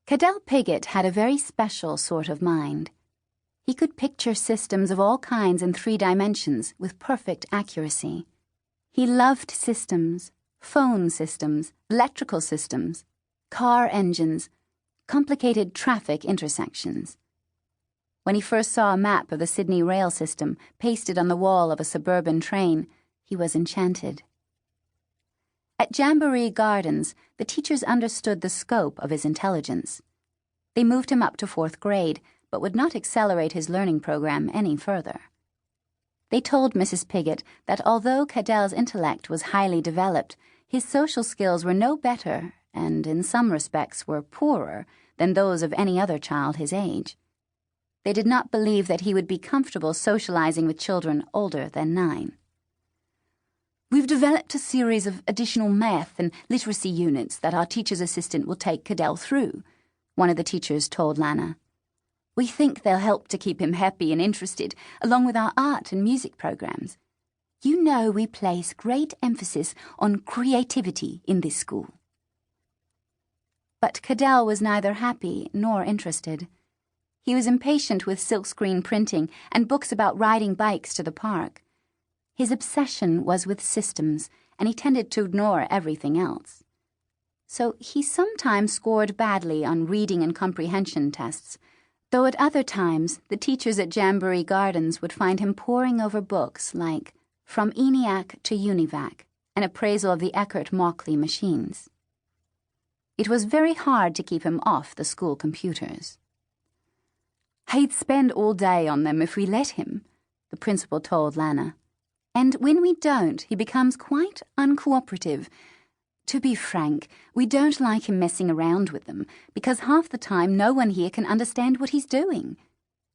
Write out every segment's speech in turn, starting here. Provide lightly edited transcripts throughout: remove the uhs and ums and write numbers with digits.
Cadel Piggott had a very special sort of mind. He could picture systems of all kinds in 3 dimensions with perfect accuracy. He loved systems, phone systems, electrical systems, car engines, complicated traffic intersections. When he first saw a map of the Sydney rail system pasted on the wall of a suburban train, he was enchanted. At Jamboree Gardens, the teachers understood the scope of his intelligence. They moved him up to 4th grade, but would not accelerate his learning program any further. They told Mrs. Piggott that although Cadel's intellect was highly developed, his social skills were no better, and in some respects were poorer, than those of any other child his age. They did not believe that he would be comfortable socializing with children older than 9. "We've developed a series of additional math and literacy units that our teacher's assistant will take Cadel through," one of the teachers told Lana. "We think they'll help to keep him happy and interested, along with our art and music programs. You know we place great emphasis on creativity in this school." But Cadel was neither happy nor interested. He was impatient with silkscreen printing and books about riding bikes to the park. His obsession was with systems, and he tended to ignore everything else. So he sometimes scored badly on reading and comprehension tests, though at other times the teachers at Jamboree Gardens would find him poring over books like From ENIAC to UNIVAC, an appraisal of the Eckert-Mauchly machines. It was very hard to keep him off the school computers. "He'd spend all day on them if we let him," the principal told Lana. "And when we don't, he becomes quite uncooperative. To be frank, we don't like him messing around with them, because half the time no one here can understand what he's doing.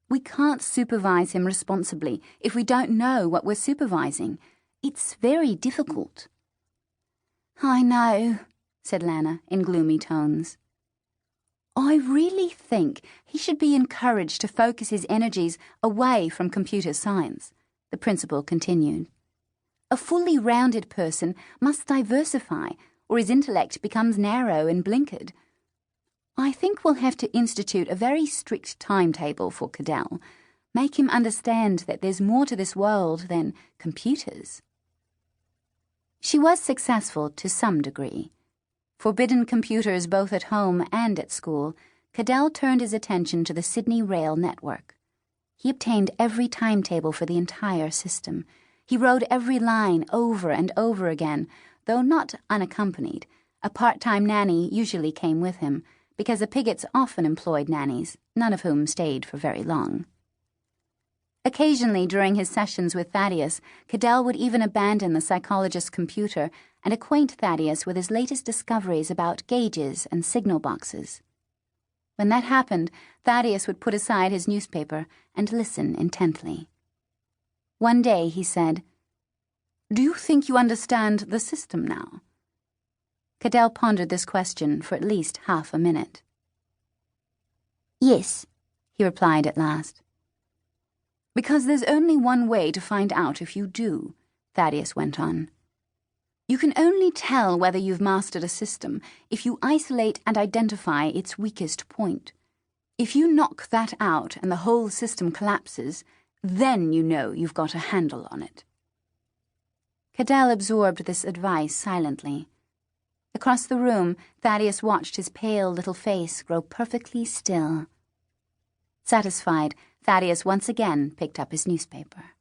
We can't supervise him responsibly if we don't know what we're supervising. It's very difficult." "I know," said Lana in gloomy tones. "I really think he should be encouraged to focus his energies away from computer science," the principal continued. "A fully rounded person must diversify, or his intellect becomes narrow and blinkered. I think we'll have to institute a very strict timetable for Cadel, make him understand that there's more to this world than computers." She was successful to some degree. Forbidden computers both at home and at school, Cadel turned his attention to the Sydney Rail network. He obtained every timetable for the entire system. He rode every line over and over again, though not unaccompanied. A part-time nanny usually came with him, because the Piggotts often employed nannies, none of whom stayed for very long. Occasionally, during his sessions with Thaddeus, Cadel would even abandon the psychologist's computer and acquaint Thaddeus with his latest discoveries about gauges and signal boxes. When that happened, Thaddeus would put aside his newspaper and listen intently. One day he said, "Do you think you understand the system now?" Cadel pondered this question for at least half a minute. "Yes," he replied at last. "Because there's only one way to find out if you do," Thaddeus went on. "You can only tell whether you've mastered a system if you isolate and identify its weakest point. If you knock that out and the whole system collapses, then you know you've got a handle on it." Cadel absorbed this advice silently. Across the room, Thaddeus watched his pale little face grow perfectly still. Satisfied, Thaddeus once again picked up his newspaper.